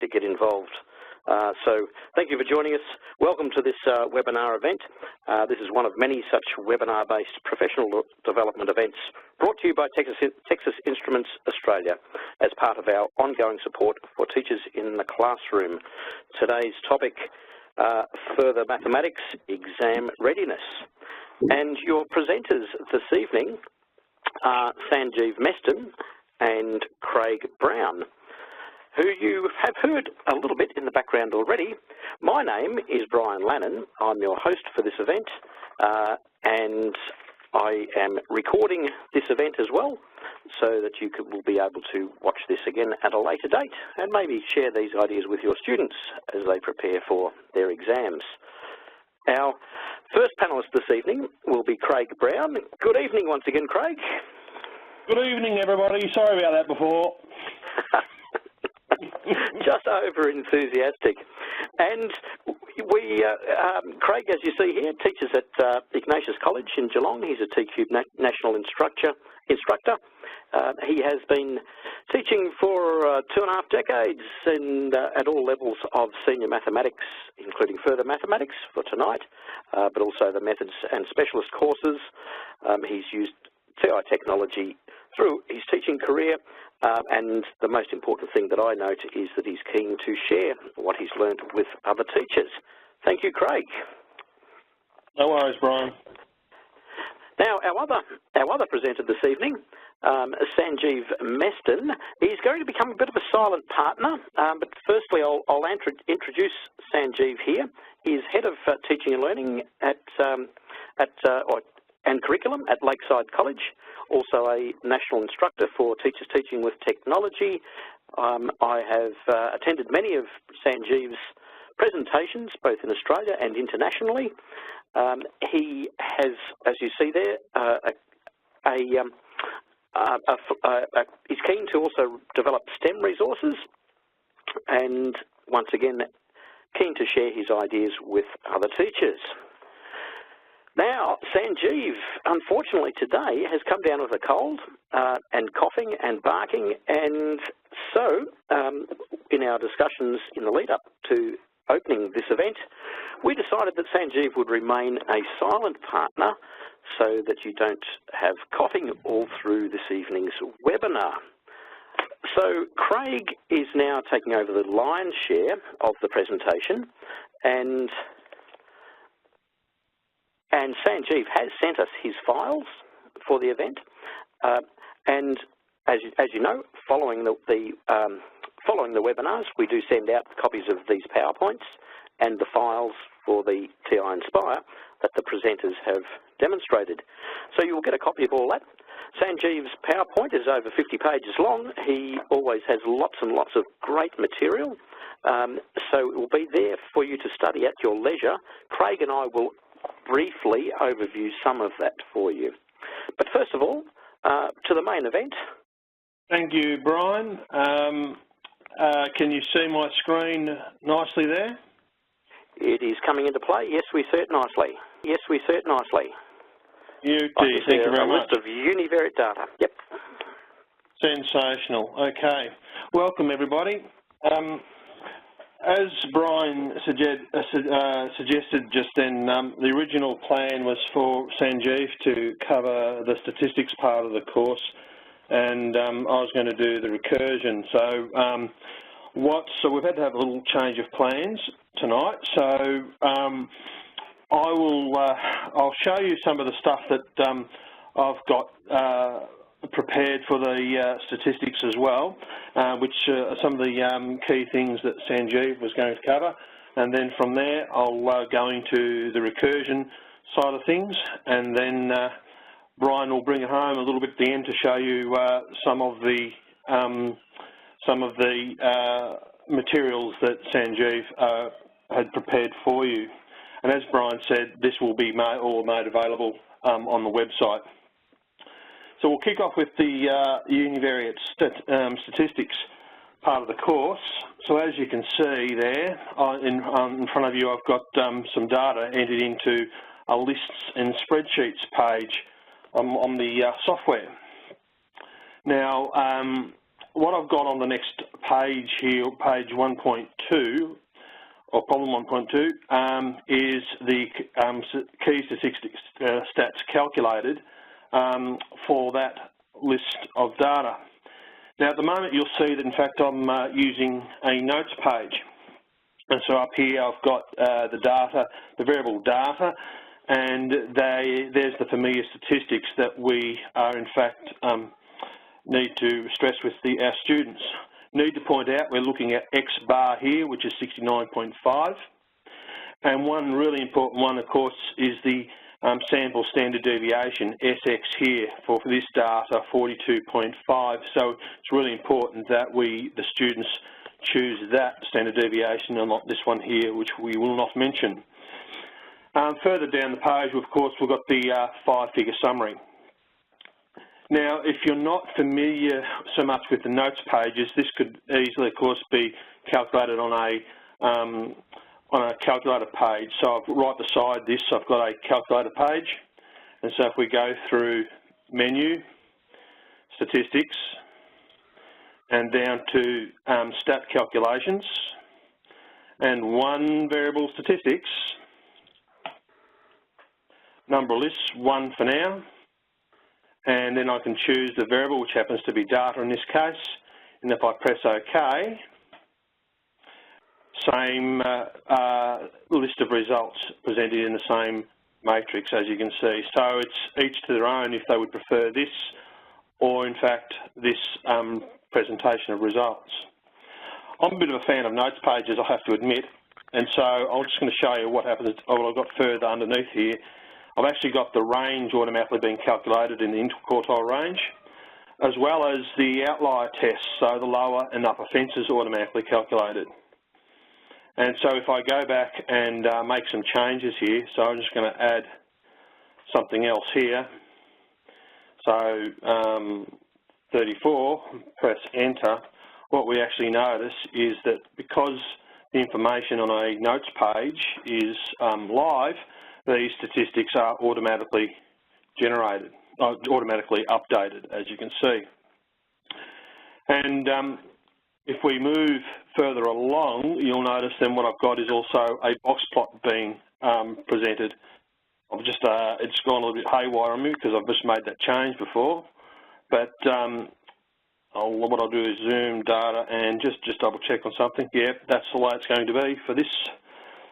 to get involved. So thank you for joining us. Welcome to this webinar event. This is one of many such webinar-based professional development events brought to you by Texas Instruments Australia as part of our ongoing support for teachers in the classroom. Today's topic, Further Mathematics Exam Readiness. And your presenters this evening are Sanjeev Meston and Craig Brown, who you have heard a little bit in the background already. My name is Brian Lannon. I'm your host for this event, and I am recording this event as well so that you will be able to watch this again at a later date and maybe share these ideas with your students as they prepare for their exams. Our first panellist this evening will be Craig Brown. Good evening once again, Craig. Good evening, everybody. Sorry about that before. Just over enthusiastic. And we, Craig, as you see here, teaches at Ignatius College in Geelong. He's a TCube national instructor. He has been teaching for 2.5 decades and at all levels of senior mathematics, including further mathematics for tonight, but also the methods and specialist courses. He's used TI technology through his teaching career, and the most important thing that I note is that he's keen to share what he's learned with other teachers. Thank you, Craig. No worries, Brian. Now, our other presenter this evening, Sanjeev Meston, he's going to become a bit of a silent partner, but firstly I'll introduce Sanjeev here. He's Head of Teaching and Learning and Curriculum at Lakeside College, also a national instructor for teachers teaching with technology. I have attended many of Sanjeev's presentations, both in Australia and internationally. He has, as you see there, he's keen to also develop STEM resources, and once again, keen to share his ideas with other teachers. Now, Sanjeev, unfortunately today, has come down with a cold and coughing and barking, and so in our discussions in the lead-up to opening this event, we decided that Sanjeev would remain a silent partner so that you don't have coughing all through this evening's webinar. So Craig is now taking over the lion's share of the presentation, and Sanjeev has sent us his files for the event, and as you know, following the webinars, we do send out copies of these PowerPoints and the files for the TI-Nspire that the presenters have demonstrated. So you will get a copy of all that. Sanjeev's PowerPoint is over 50 pages long. He always has lots and lots of great material, so it will be there for you to study at your leisure. Craig and I will briefly overview some of that for you. But first of all, to the main event. Thank you, Brian. Can you see my screen nicely there? It is coming into play. Yes, we see it nicely. Yes, we see it nicely. You do. Thank you very much. A list of Univariate data. Yep. Sensational. Okay. Welcome, everybody. As Brian suggested just then, the original plan was for Sanjeev to cover the statistics part of the course, and I was going to do the recursion. So we've had to have a little change of plans tonight. So I'll show you some of the stuff that I've got prepared for the statistics as well, which are some of the key things that Sanjeev was going to cover. And then from there, I'll go into the recursion side of things, and then Brian will bring it home a little bit at the end to show you some of the materials that Sanjeev had prepared for you. And as Brian said, this will be all made available on the website. So we'll kick off with the univariate statistics part of the course. So as you can see there, in front of you, I've got some data entered into a lists and spreadsheets page on the software. Now, what I've got on the next page here, page 1.2, or problem 1.2, is the key statistics stats calculated for that list of data. Now at the moment you'll see that in fact I'm using a notes page. And so up here I've got the data, the variable data, and there's the familiar statistics that we are in fact need to stress with our students. Need to point out we're looking at X bar here, which is 69.5. And one really important one, of course, is the sample standard deviation, SX here, for this data, 42.5. So it's really important that the students choose that standard deviation and not this one here, which we will not mention. Further down the page, of course, we've got the 5-figure summary. Now, if you're not familiar so much with the notes pages, this could easily, of course, be calculated on a calculator page. So right beside this, I've got a calculator page. And so if we go through menu, statistics, and down to stat calculations, and one variable statistics, number of lists, 1 for now. And then I can choose the variable, which happens to be data in this case. And if I press OK, same list of results presented in the same matrix, as you can see. So it's each to their own if they would prefer this, or in fact this presentation of results. I'm a bit of a fan of notes pages, I have to admit, and so I'm just going to show you what happens. What I've got further underneath here. I've actually got the range automatically being calculated in the interquartile range, as well as the outlier tests, so the lower and upper fences automatically calculated. And so if I go back and make some changes here, so I'm just going to add something else here. So 34, press enter. What we actually notice is that because the information on a notes page is live, these statistics are automatically generated, automatically updated, as you can see. And if we move further along, you'll notice then what I've got is also a box plot being presented. I've just, it's gone a little bit haywire on me because I've just made that change before. But what I'll do is zoom data and just double check on something. Yeah, that's the way it's going to be for this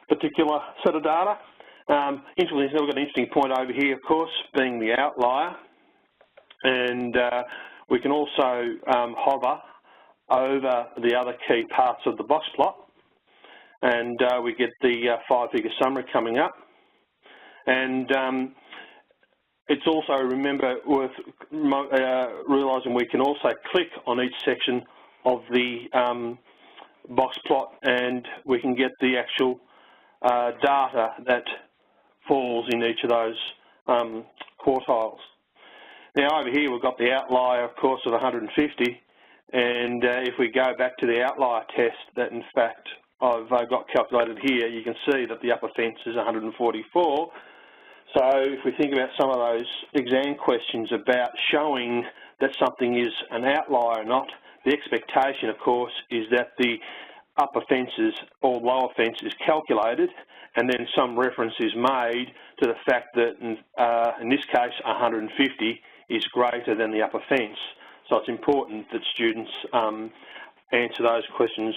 particular set of data. Interestingly, we've got an interesting point over here, of course, being the outlier. And we can also hover over the other key parts of the box plot, and we get the 5-figure summary coming up. And it's also, remember, worth realising we can also click on each section of the box plot, and we can get the actual data that falls in each of those quartiles. Now over here we've got the outlier, of course, of 150, and if we go back to the outlier test that in fact I've got calculated here, you can see that the upper fence is 144. So if we think about some of those exam questions about showing that something is an outlier or not, the expectation, of course, is that the upper fences or lower fence is calculated, and then some reference is made to the fact that in this case 150 is greater than the upper fence. So it's important that students answer those questions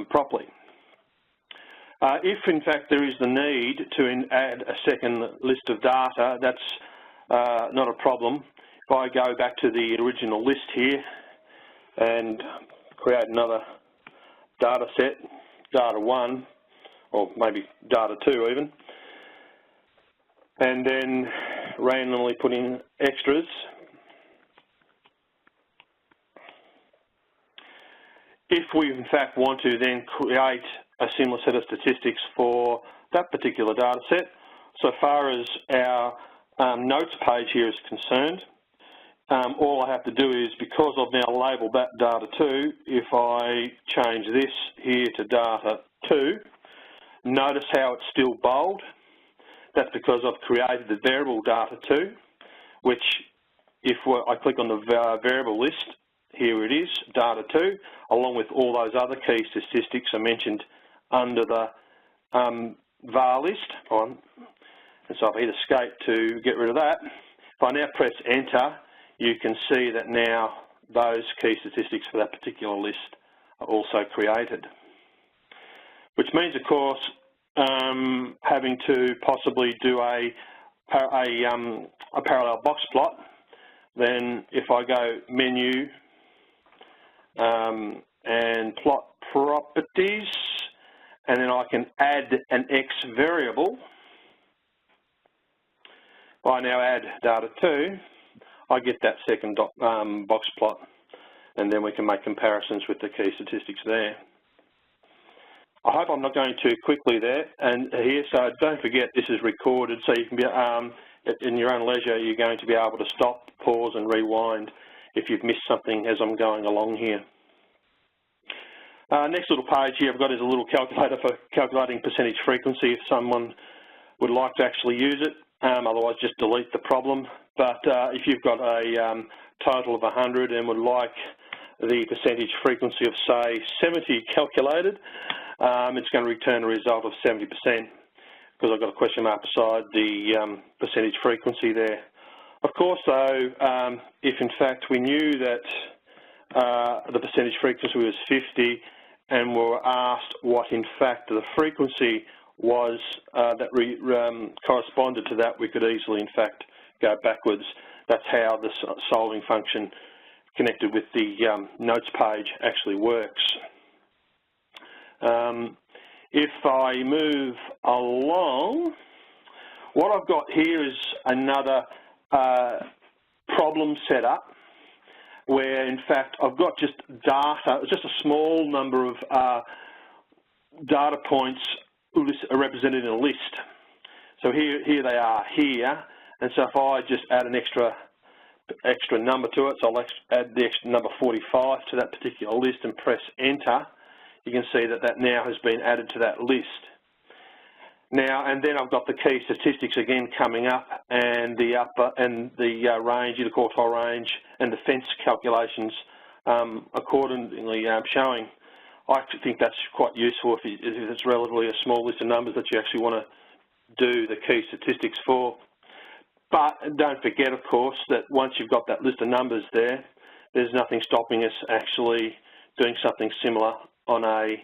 properly. If in fact there is the need to add a second list of data, that's not a problem. If I go back to the original list here and create another data set, data 1, or maybe data 2 even, and then randomly put in extras. If we in fact want to then create a similar set of statistics for that particular data set, so far as our notes page here is concerned, all I have to do is, because I've now labelled that data 2, if I change this here to data 2, notice how it's still bold. That's because I've created the variable data 2, which if I click on the variable list here it is, data 2, along with all those other key statistics I mentioned under the var list. And so if I hit escape to get rid of that, if I now press enter, you can see that now those key statistics for that particular list are also created. Which means, of course, having to possibly do a parallel box plot. Then if I go menu and plot properties, and then I can add an X variable. If I now add data 2, I get that second box plot, and then we can make comparisons with the key statistics there. I hope I'm not going too quickly there and here, so don't forget this is recorded, so you can be in your own leisure. You're going to be able to stop, pause, and rewind if you've missed something as I'm going along here. Next little page here I've got is a little calculator for calculating percentage frequency if someone would like to actually use it. Otherwise, just delete the problem. But if you've got a total of 100 and would like the percentage frequency of, say, 70 calculated, it's going to return a result of 70% because I've got a question mark beside the percentage frequency there. Of course, though, if in fact we knew that the percentage frequency was 50 and were asked what in fact the frequency was that corresponded to that, we could easily in fact go backwards. That's how the solving function connected with the notes page actually works. If I move along, what I've got here is another problem setup where in fact I've got just data, just a small number of data points represented in a list. So here they are here, and so if I just add an extra number to it, so I'll add the extra number 45 to that particular list and press enter, you can see that that now has been added to that list. Now, and then I've got the key statistics again coming up, and the upper and the range, the quartile range, and the fence calculations accordingly showing. I actually think that's quite useful if it's relatively a small list of numbers that you actually want to do the key statistics for. But don't forget, of course, that once you've got that list of numbers there, there's nothing stopping us actually doing something similar on a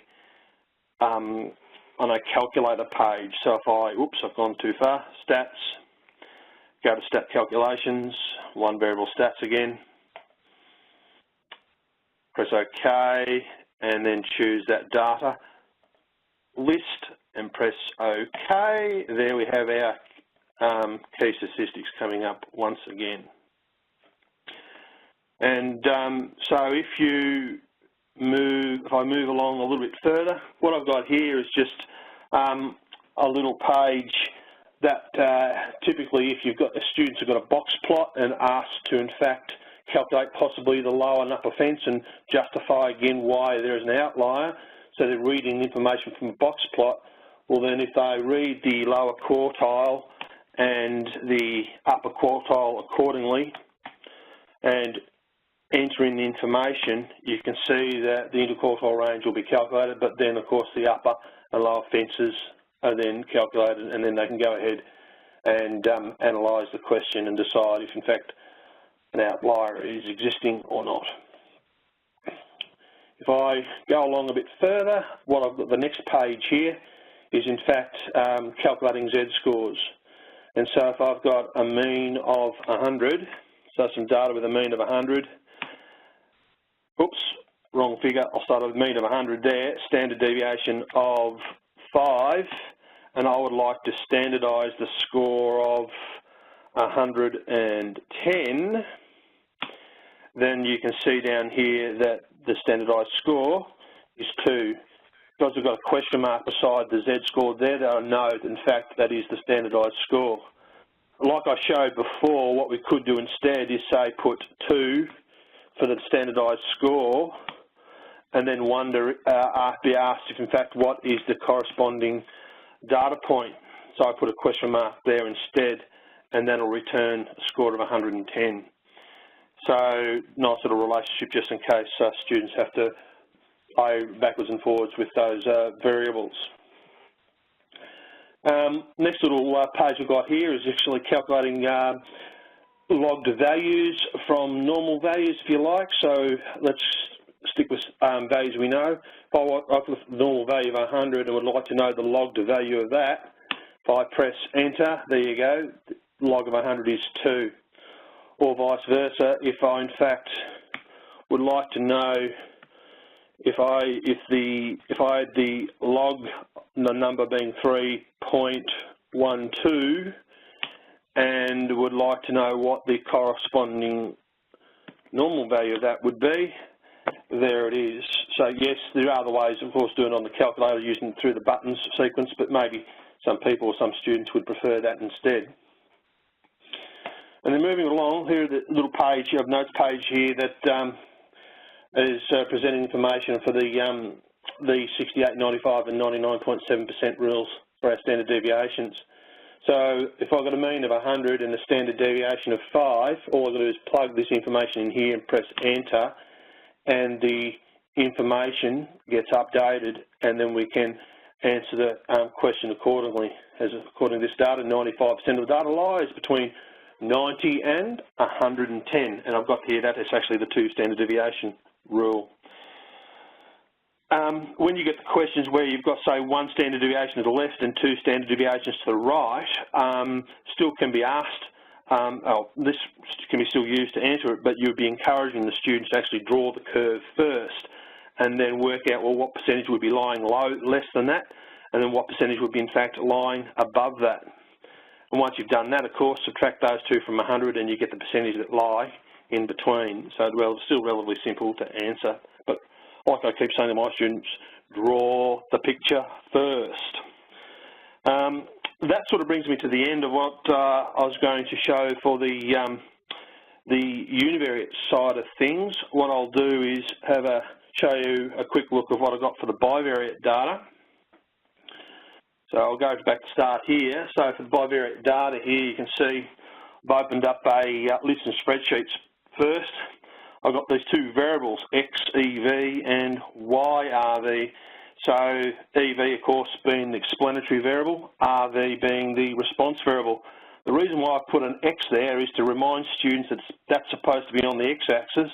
calculator page. So if I've gone too far, stats, go to stat calculations, one variable stats again, press OK, and then choose that data list and press OK. There we have our key statistics coming up once again. And so if I move along a little bit further, what I've got here is just a little page that typically if you've got students who've got a box plot and asked to in fact calculate possibly the lower and upper fence and justify again why there is an outlier, so they're reading information from a box plot, well then if they read the lower quartile and the upper quartile accordingly and enter in the information, you can see that the interquartile range will be calculated, but then of course the upper and lower fences are then calculated, and then they can go ahead and analyse the question and decide if in fact an outlier is existing or not. If I go along a bit further, what I've got the next page here is in fact calculating Z-scores. And so if I've got a mean of 100, so some data with a mean of 100, oops, wrong figure, I'll start with a mean of 100 there, standard deviation of 5, and I would like to standardise the score of 110, then you can see down here that the standardised score is 2. Because we've got a question mark beside the Z-score there, they'll know that in fact that is the standardised score. Like I showed before, what we could do instead is say put 2 for the standardised score, and then be asked if in fact what is the corresponding data point. So I put a question mark there instead, and then it'll return a score of 110. So nice little relationship just in case students have to play backwards and forwards with those variables. Next little page we've got here is actually calculating logged values from normal values, if you like. So let's stick with values we know. If I've got the normal value of 100 and would like to know the logged value of that, if I press enter, there you go, the log of 100 is 2. Or vice versa, if I in fact would like to know if I had the log, the number being 3.12, and would like to know what the corresponding normal value of that would be, there it is. So yes, there are other ways, of course, doing it on the calculator using it through the buttons sequence, but maybe some people or some students would prefer that instead. And then moving along, here the little page, you have notes page here that is presenting information for the 68, 95 and 99.7% rules for our standard deviations. So if I've got a mean of 100 and a standard deviation of 5, all I've got to do is plug this information in here and press enter, and the information gets updated, and then we can answer the question accordingly. As according to this data, 95% of the data lies between 90 and 110, and I've got here that is actually the 2 standard deviation rule. When you get the questions where you've got, say, 1 standard deviation to the left and 2 standard deviations to the right, still can be asked, this can be still used to answer it, but you'd be encouraging the students to actually draw the curve first and then work out, well, what percentage would be lying less than that, and then what percentage would be, in fact, lying above that. And once you've done that, of course, subtract those 2 from 100 and you get the percentage that lie in between. So it's still relatively simple to answer. But like I keep saying to my students, draw the picture first. That sort of brings me to the end of what I was going to show for the univariate side of things. What I'll do is show you a quick look of what I got for the bivariate data. So I'll go back to start here. So for the bivariate data here, you can see I've opened up a list of spreadsheets first. I've got these 2 variables, x, ev, and y, rv. So ev, of course, being the explanatory variable, rv being the response variable. The reason why I put an x there is to remind students that that's supposed to be on the x-axis,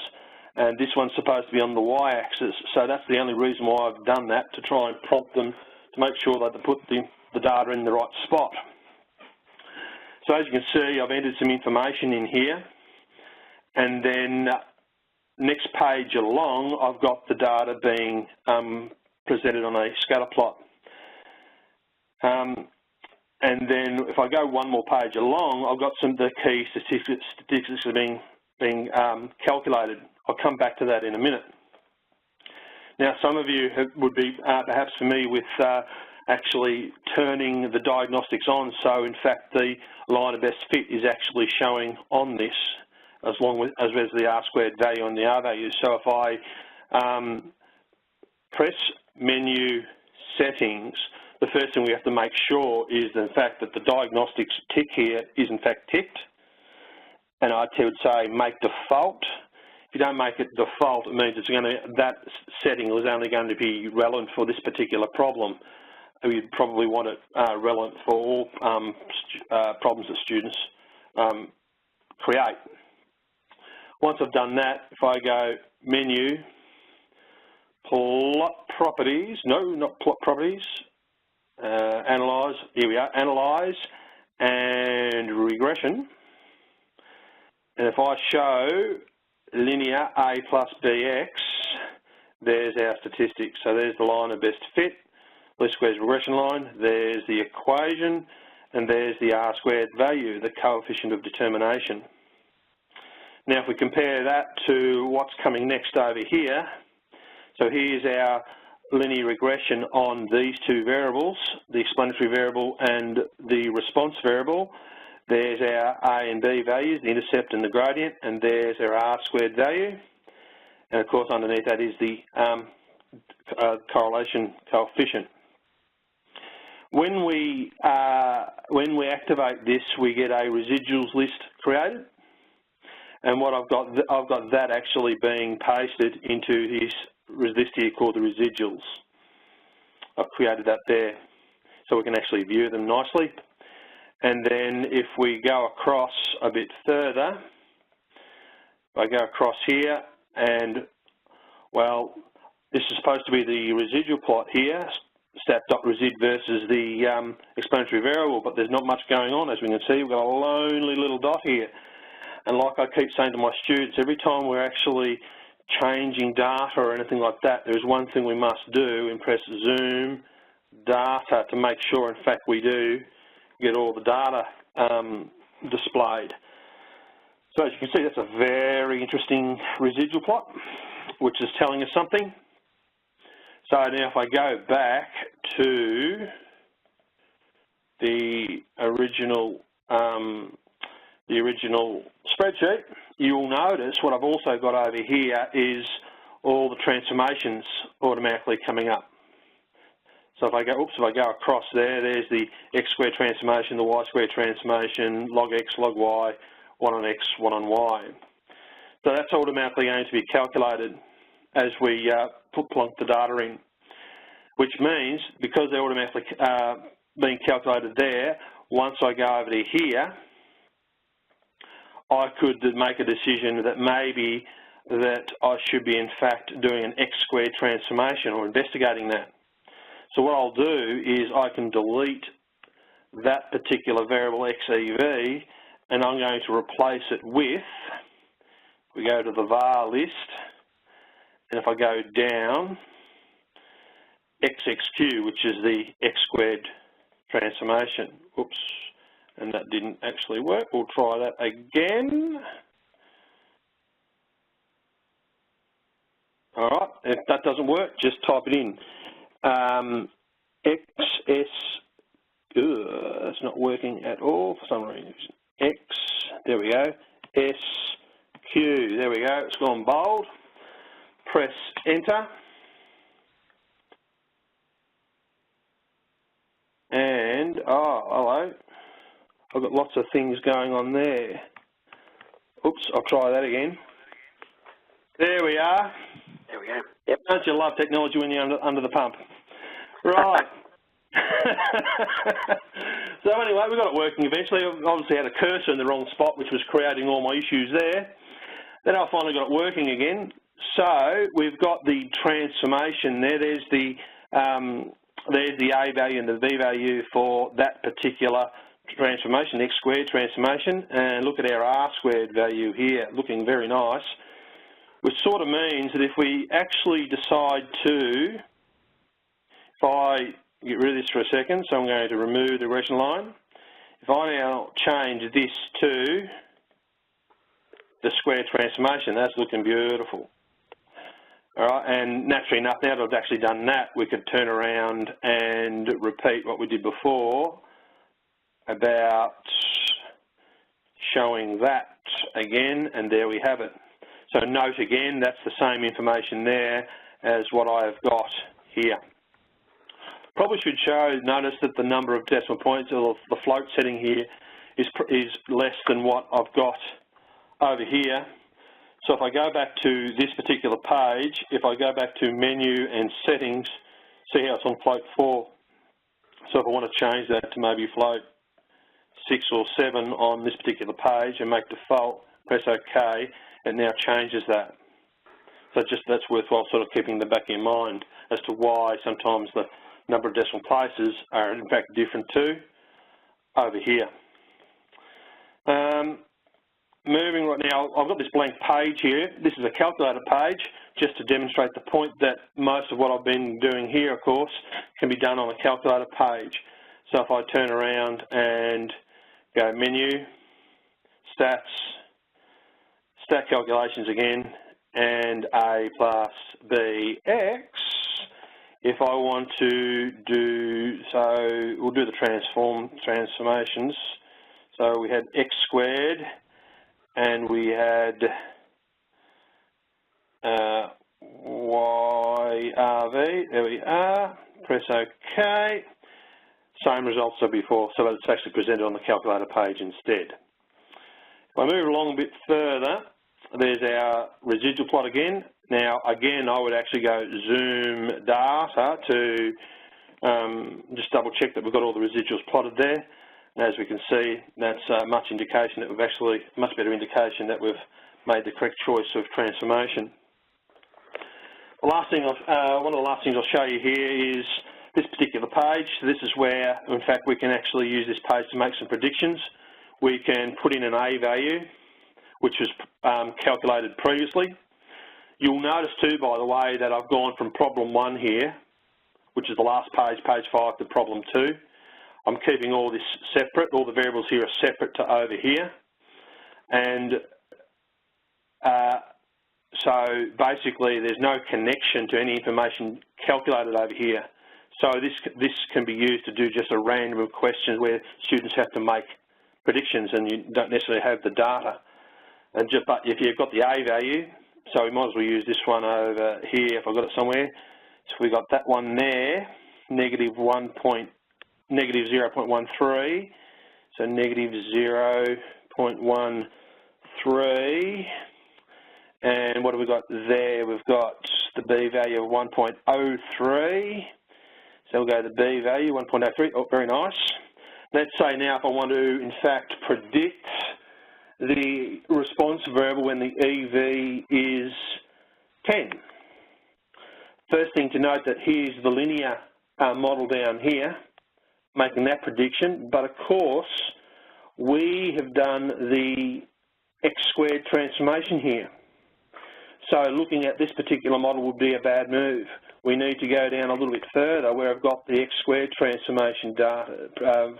and this one's supposed to be on the y-axis. So that's the only reason why I've done that, to try and prompt them to make sure that they put the data in the right spot. So as you can see, I've entered some information in here, and then next page along, I've got the data being presented on a scatter plot. And then if I go one more page along, I've got the key statistics are being calculated. I'll come back to that in a minute. Now, some of you would be perhaps familiar with actually turning the diagnostics on. So, in fact, the line of best fit is actually showing on this, as the R-squared value and the R value. So if I press menu settings, the first thing we have to make sure is in fact that the diagnostics tick here is in fact ticked. And I would say make default. If you don't make it default, it means that setting is only going to be relevant for this particular problem. You'd probably want it relevant for all problems that students create. Once I've done that, if I go menu, plot properties, no, not plot properties, analyze, here we are, analyze and regression. And if I show linear A plus BX, there's our statistics. So there's the line of best fit, least squares regression line, there's the equation, and there's the R-squared value, the coefficient of determination. Now, if we compare that to what's coming next over here, so here's our linear regression on these 2 variables, the explanatory variable and the response variable. There's our A and B values, the intercept and the gradient, and there's our R-squared value. And of course, underneath that is the correlation coefficient. When we activate this, we get a residuals list created. And what I've got that actually being pasted into this here called the residuals. I've created that there, so we can actually view them nicely. And then if we go across a bit further, I go across here, and well, this is supposed to be the residual plot here, stat.resid versus the explanatory variable, but there's not much going on, as we can see. We've got a lonely little dot here. And like I keep saying to my students, every time we're actually changing data or anything like that, there's one thing we must do, and press zoom data to make sure, in fact, we do get all the data displayed. So as you can see, that's a very interesting residual plot, which is telling us something. So now if I go back to the original spreadsheet, you'll notice what I've also got over here is all the transformations automatically coming up. So if I go, if I go across there, there's the x squared transformation, the y squared transformation, log x, log y, 1 on x, 1 on y. So that's automatically going to be calculated as we plonk the data in, which means because they're automatically being calculated there, once I go over to here, I could make a decision that maybe that I should be in fact doing an x squared transformation or investigating that. So what I'll do is I can delete that particular variable XEV, and I'm going to replace it with, we go to the var list, and if I go down, XXQ, which is the x squared transformation. Oops, and that didn't actually work. We'll try that again. All right, if that doesn't work, just type it in. That's not working at all for some reason. X, there we go, SQ, there we go, it's gone bold. Press enter. And, oh, hello, I've got lots of things going on there. Oops, I'll try that again. There we are. There we go. Yep. Don't you love technology when you're under the pump? Right. So anyway, we got it working eventually. I obviously had a cursor in the wrong spot, which was creating all my issues there. Then I finally got it working again. So we've got the transformation there. There's the A value and the B value for that particular transformation, x squared transformation. And look at our R squared value here, looking very nice. Which sort of means that if we actually decide to, if I get rid of this for a second, so I'm going to remove the regression line. If I now change this to the square transformation, that's looking beautiful. All right, and naturally enough, now that I've actually done that, we could turn around and repeat what we did before about showing that again, and there we have it. So note again, that's the same information there as what I've got here. Probably should notice that the number of decimal points, or the float setting here, is less than what I've got over here. So if I go back to this particular page, if I go back to menu and settings, see how it's on float 4. So if I want to change that to maybe float 6 or 7 on this particular page and make default, press OK, it now changes that. So that's worthwhile sort of keeping in the back of your mind as to why sometimes the number of decimal places are in fact different too over here. Moving right now, I've got this blank page here. This is a calculator page just to demonstrate the point that most of what I've been doing here, of course, can be done on a calculator page. So if I turn around and go menu, stats, stat calculations again, and A plus BX. If I want to do, so we'll do the transformations. So we had x squared, and we had YRV, there we are, press OK. Same results as before, so it's actually presented on the calculator page instead. If If I move along a bit further, there's our residual plot again. Now, again, I would actually go zoom data to just double check that we've got all the residuals plotted there. And as we can see, that's much better indication that we've made the correct choice of transformation. The last thing, one of the last things I'll show you here is this particular page. So this is where, in fact, we can actually use this page to make some predictions. We can put in an A value, which was calculated previously. You'll notice too, by the way, that I've gone from problem 1 here, which is the last page, page 5, to problem 2. I'm keeping all this separate. All the variables here are separate to over here. And so basically there's no connection to any information calculated over here. So this can be used to do just a random of questions where students have to make predictions and you don't necessarily have the data. And just, but if you've got the A value, so we might as well use this one over here if I've got it somewhere. So we've got that one there, negative 0.13, so negative 0.13. And what have we got there? We've got the B value of 1.03. So we'll go to the B value, 1.03. Oh, very nice. Let's say now if I want to, in fact, predict the response variable when the EV is 10. First thing to note that here's the linear model down here, making that prediction. But of course, we have done the x squared transformation here. So looking at this particular model would be a bad move. We need to go down a little bit further where I've got the x squared transformation data, if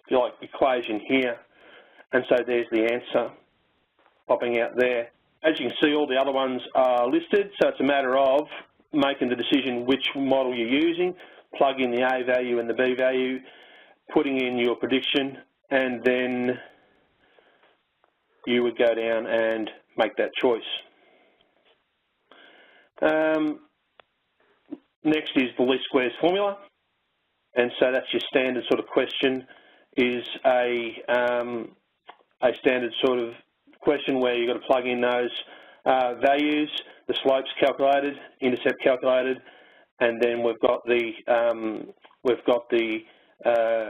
you like, equation here. And so there's the answer popping out there. As you can see, all the other ones are listed, so it's a matter of making the decision which model you're using, plug in the A value and the B value, putting in your prediction, and then you would go down and make that choice. Next is the least squares formula, and so that's your standard sort of question, is a standard sort of question where you've got to plug in those values, the slopes calculated, intercept calculated, and then we've got the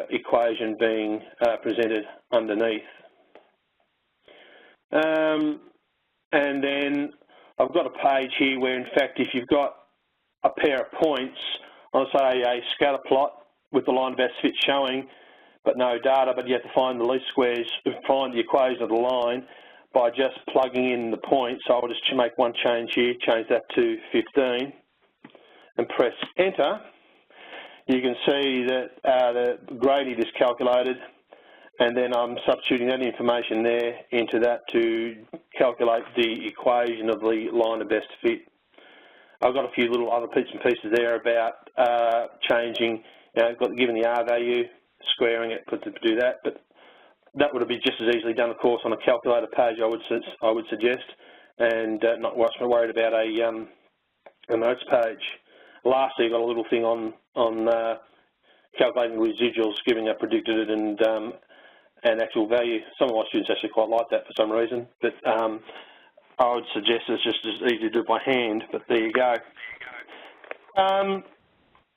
equation being presented underneath. And then I've got a page here where, in fact, if you've got a pair of points on, say, a scatter plot with the line of best fit showing, but no data, but you have to find the least squares, find the equation of the line by just plugging in the points. So I'll just make one change here, change that to 15, and press enter. You can see that the gradient is calculated, and then I'm substituting that information there into that to calculate the equation of the line of best fit. I've got a few little other bits and pieces there about changing, given the R value, squaring it, to do that, but that would be just as easily done, of course, on a calculator page, I would suggest, and not worried about a notes page. Lastly, you've got a little thing on calculating residuals, giving a predicted and actual value. Some of my students actually quite like that for some reason, but I would suggest it's just as easy to do by hand, but there you go.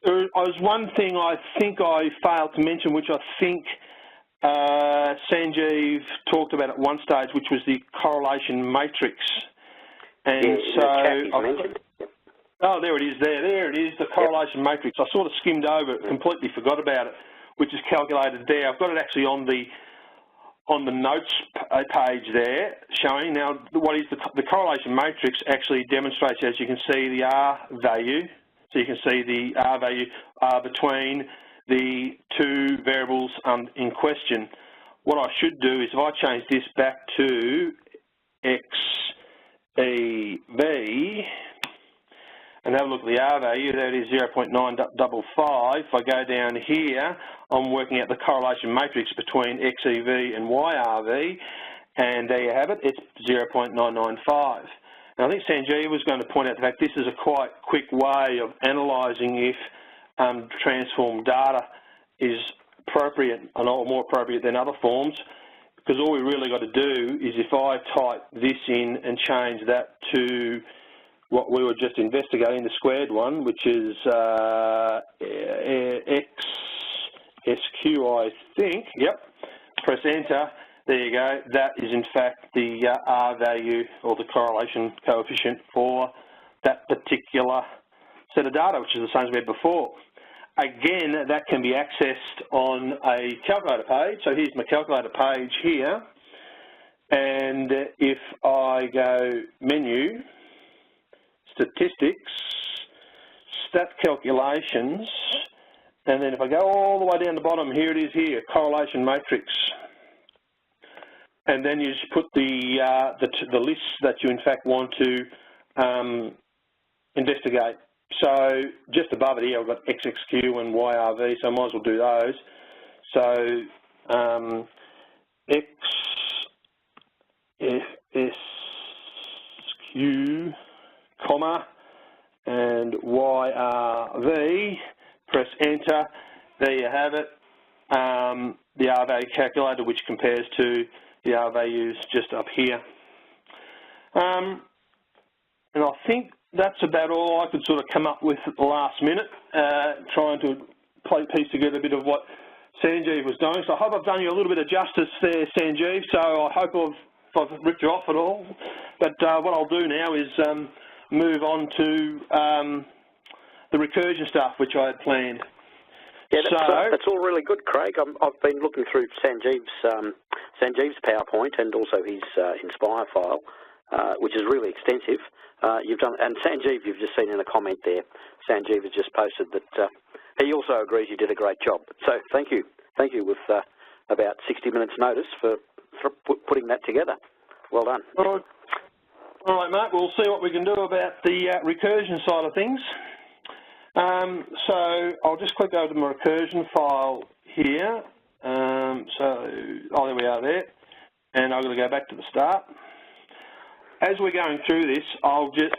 There was one thing I think I failed to mention, which I think Sanjeev talked about at one stage, which was the correlation matrix. And oh, there it is there it is, the correlation matrix. I sort of skimmed over it, completely forgot about it, which is calculated there. I've got it actually on the notes page there showing. Now, what is the correlation matrix actually demonstrates, as you can see, the R value. So you can see the R value between the two variables in question. What I should do is if I change this back to XEV and have a look at the R value, that is 0.955. If I go down here, I'm working out the correlation matrix between XEV and YRV, and there you have it, it's 0.995. And I think Sanjeev was going to point out the fact this is a quite quick way of analysing if transform data is appropriate or more appropriate than other forms. because all we really got to do is if I type this in and change that to what we were just investigating, the squared one, which is XSQ, I think. Yep. Press enter. There you go. That is in fact the R value or the correlation coefficient for that particular set of data, which is the same as we had before. Again, that can be accessed on a calculator page. So here's my calculator page here. And if I go menu, statistics, stat calculations, and then if I go all the way down the bottom, here it is here, correlation matrix. And then you just put the lists that you in fact want to investigate. So just above it here, I've got XXQ and YRV, so I might as well do those. So XSQ, comma, and YRV, press enter. There you have it. The R value calculator, which compares to the R values just up here. And I think that's about all I could sort of come up with at the last minute, trying to piece together a bit of what Sanjeev was doing. So I hope I've done you a little bit of justice there, Sanjeev. So I hope I've ripped you off at all. But what I'll do now is move on to the recursion stuff, which I had planned. Yeah, that's all really good, Craig. I've been looking through Sanjeev's PowerPoint and also his Inspire file, which is really extensive. You've done, and Sanjeev, you've just seen in a comment there, Sanjeev has just posted that he also agrees you did a great job. So thank you with about 60 minutes notice for putting that together. Well done. All right, mate, we'll see what we can do about the recursion side of things. So I'll just click over to my recursion file here. There we are there. And I'm going to go back to the start. As we're going through this, I'll just,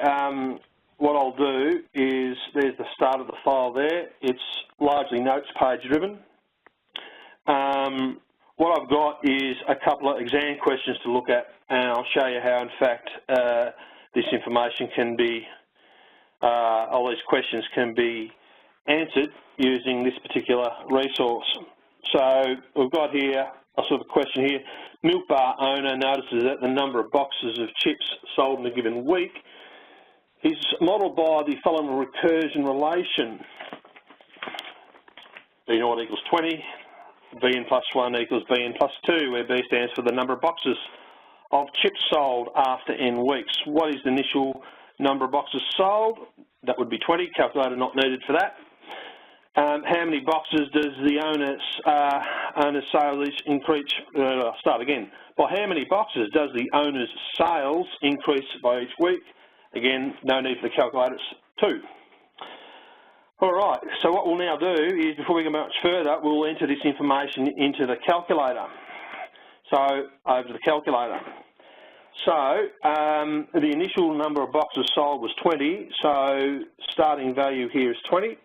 what I'll do is, there's the start of the file there. It's largely notes page driven. What I've got is a couple of exam questions to look at, and I'll show you how, in fact, this information can be, all these questions can be answered using this particular resource. So we've got here a sort of question here. Milk bar owner notices that the number of boxes of chips sold in a given week is modelled by the following recursion relation. B0 equals 20, Bn plus 1 equals Bn plus 2, where B stands for the number of boxes of chips sold after n weeks. What is the initial number of boxes sold? That would be 20, calculator not needed for that. How many boxes does the owner's sales increase? Start again. By how many boxes does the owner's sales increase by each week? Again, no need for the calculators. 2. All right. So what we'll now do is, before we go much further, we'll enter this information into the calculator. So over to the calculator. So the initial number of boxes sold was 20. So starting value here is 20.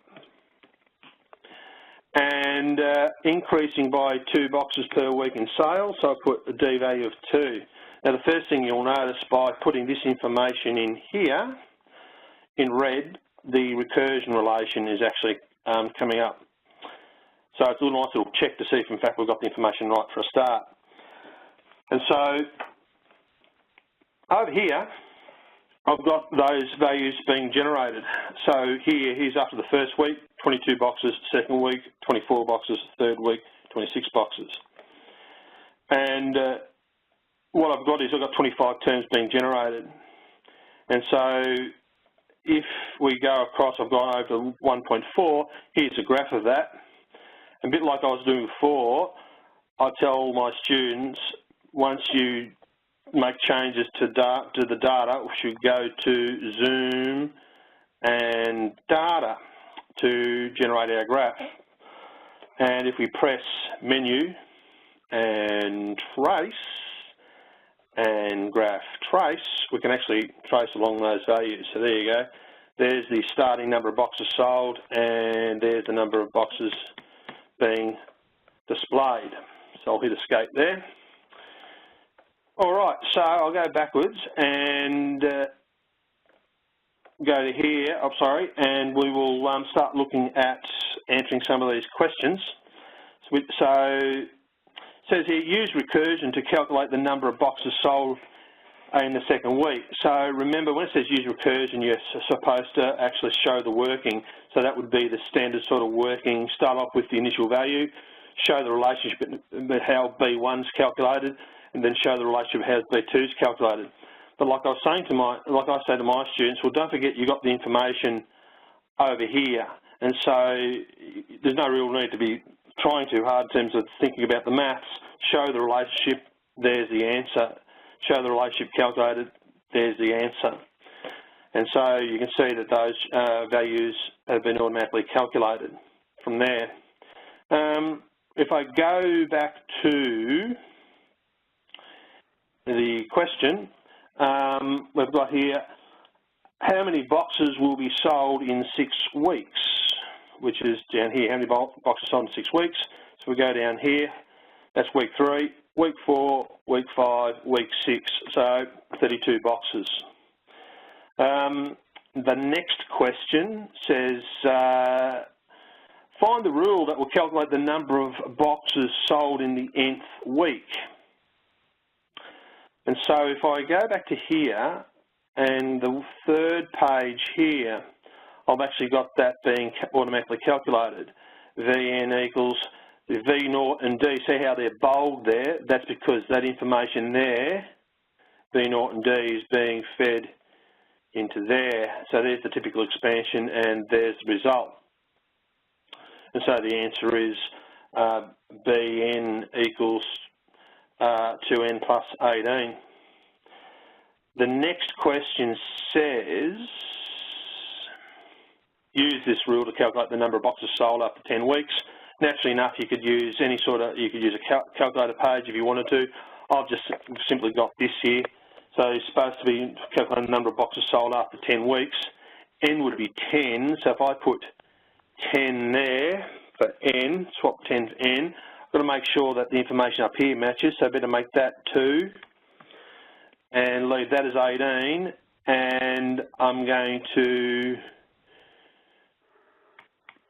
And increasing by 2 boxes per week in sales, so I put a D value of 2. Now the first thing you'll notice by putting this information in here, in red, the recursion relation is actually coming up. So it's a nice little check to see if in fact we've got the information right for a start. And so over here, I've got those values being generated. So here's after the first week, 22 boxes, second week, 24 boxes, third week, 26 boxes. And what I've got is I've got 25 terms being generated. And so if we go across, I've gone over to 1.4, here's a graph of that. A bit like I was doing before, I tell my students, once you make changes to the data, we should go to Zoom and Data to generate our graph. And if we press Menu and Trace and Graph Trace, we can actually trace along those values. So there you go. There's the starting number of boxes sold, and there's the number of boxes being displayed. So I'll hit Escape there. All right, so I'll go backwards and go to here, and we will start looking at answering some of these questions. So it says here, use recursion to calculate the number of boxes sold in the second week. So remember, when it says use recursion, you're supposed to actually show the working. So that would be the standard sort of working. Start off with the initial value, show the relationship with how B1's calculated, and then show the relationship how B2's calculated. But like I was saying like I say to my students, well, don't forget you got the information over here, and so there's no real need to be trying too hard in terms of thinking about the maths. Show the relationship, there's the answer. Show the relationship calculated, there's the answer. And so you can see that those values have been automatically calculated from there. If I go back to the question, we've got here, how many boxes will be sold in 6 weeks? Which is down here, how many boxes sold in 6 weeks? So we go down here, that's week 3, week 4, week 5, week 6, so 32 boxes. The next question says, find the rule that will calculate the number of boxes sold in the nth week. And so if I go back to here, and the third page here, I've actually got that being automatically calculated. Vn equals V0 and D. See how they're bold there? That's because that information there, V0 and D, is being fed into there. So there's the typical expansion, and there's the result. And so the answer is Bn equals 2n plus 18. The next question says, use this rule to calculate the number of boxes sold after 10 weeks. Naturally enough, you could use you could use a calculator page if you wanted to. I've just simply got this here. So it's supposed to be calculating the number of boxes sold after 10 weeks. N would be 10, so if I put 10 there for N, swap 10 for N, I've got to make sure that the information up here matches, so I better make that 2 and leave that as 18, and I'm going to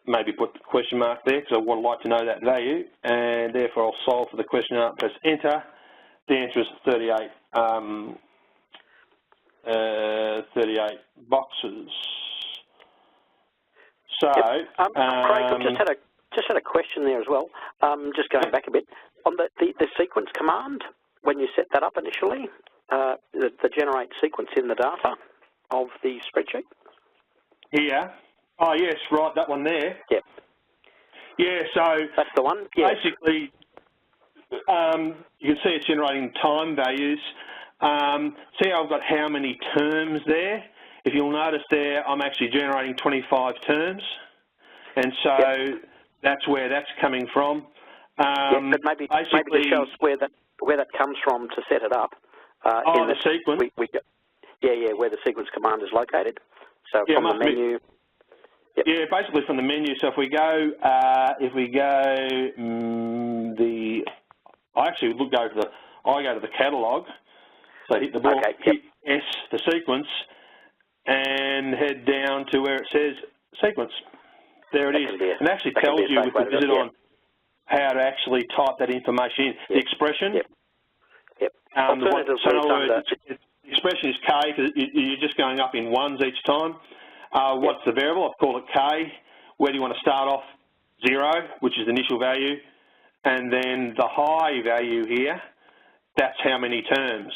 maybe put the question mark there because I would like to know that value, and therefore I'll solve for the question mark, press enter. The answer is 38, 38 boxes. So, Craig, I just had a question there as well. Just going back a bit on the sequence command. When you set that up initially, the generate sequence in the data of the spreadsheet. Here. Oh yes, right, that one there. Yep. Yeah, so that's the one. Yeah. Basically, you can see it's generating time values. See how I've got how many terms there? If you'll notice there, I'm actually generating 25 terms, and so that's where that's coming from. But maybe to show us where that comes from to set it up. In the sequence. Where the sequence command is located. So from the menu. Yep. Yeah, basically from the menu. So if we go, I actually go to the catalogue. So hit the ball, hit S, the sequence, and head down to where it says sequence. There it is. And it actually tells you with the visit on how to actually type that information in. The expression. Yep. So in other words, the expression is K because you're just going up in ones each time. What's the variable? I've called it K. Where do you want to start off? 0, which is the initial value. And then the high value here, that's how many terms.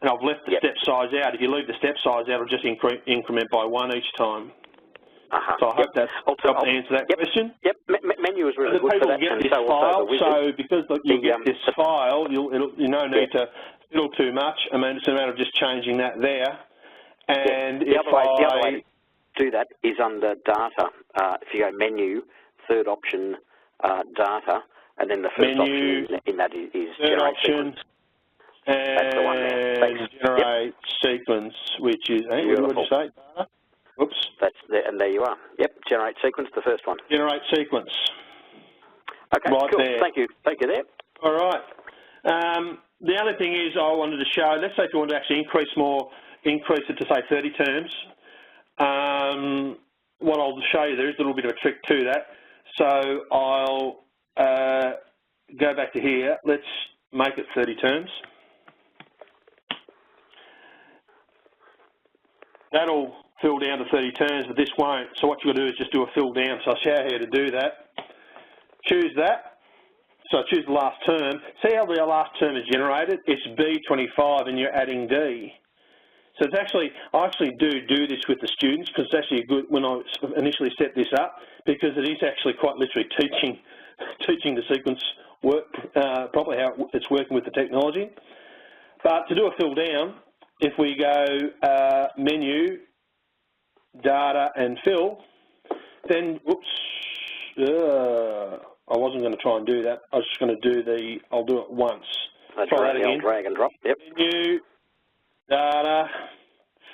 And I've left the step size out. If you leave the step size out, it'll just increment by 1 each time. So I hope that's helped to answer that question. Yep, menu is really good for that. Get this file, so because you get this file, you no need to fiddle too much. I mean, it's a matter of just changing that there. And the other way to do that is under data. If you go menu, third option, data, and then the first option in that is generate sequence. And that's the one there. Generate sequence, which is, what did you say? Data? Oops. And there you are. Yep, generate sequence, the first one. Generate sequence. Okay, right cool. There. Thank you there. All right. the only thing is I wanted to show, let's say if you want to actually increase it to say 30 terms, what I'll show you, there is a little bit of a trick to that. So I'll go back to here, let's make it 30 terms. That'll fill down to 30 terms, but this won't. So what you've got to do is just do a fill down. So I'll show you how to do that. Choose that. So I choose the last term. See how the last term is generated? It's B25 and you're adding D. So it's actually, I actually do this with the students because it's actually good when I initially set this up, because it is actually quite literally teaching the sequence work properly, how it's working with the technology. But to do a fill down, if we go menu, data and fill, then, I wasn't going to try and do that. I was just going to do I'll do it once. Try that again. Drag and drop, yep. Menu, data,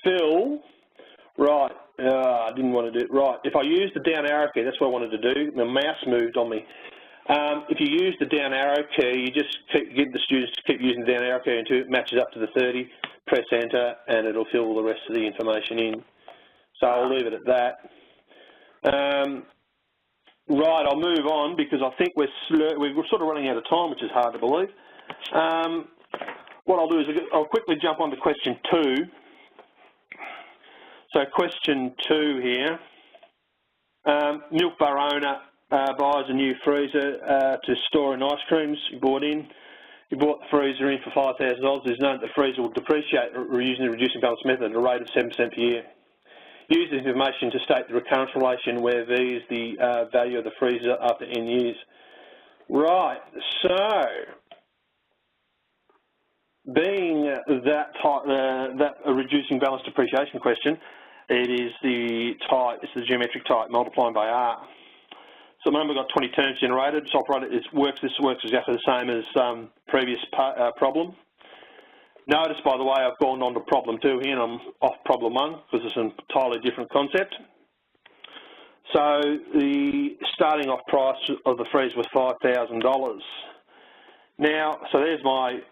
fill, right, I didn't want to do it. Right, if I use the down arrow key, that's what I wanted to do. The mouse moved on me. If you use the down arrow key, you just get the students to keep using the down arrow key until it matches up to the 30, press enter, and it'll fill all the rest of the information in. So I'll leave it at that. Right, I'll move on because I think we're sort of running out of time, which is hard to believe. What I'll do is I'll quickly jump on to question 2. So question 2 here. Milk bar owner buys a new freezer to store in ice creams he bought in. He bought the freezer in for $5,000. There's known that the freezer will depreciate using the reducing balance method at a rate of 7% per year. Use this information to state the recurrence relation where V is the value of the freezer after N years. Right, so being that a reducing balance depreciation question, it is the type, it's the geometric type multiplying by R. So remember, we've got 20 terms generated. So this works exactly the same as previous problem. Notice, by the way, I've gone on to problem 2 here, and I'm off problem 1 because it's an entirely different concept. So the starting off price of the freezer was $5,000. Now, so there's my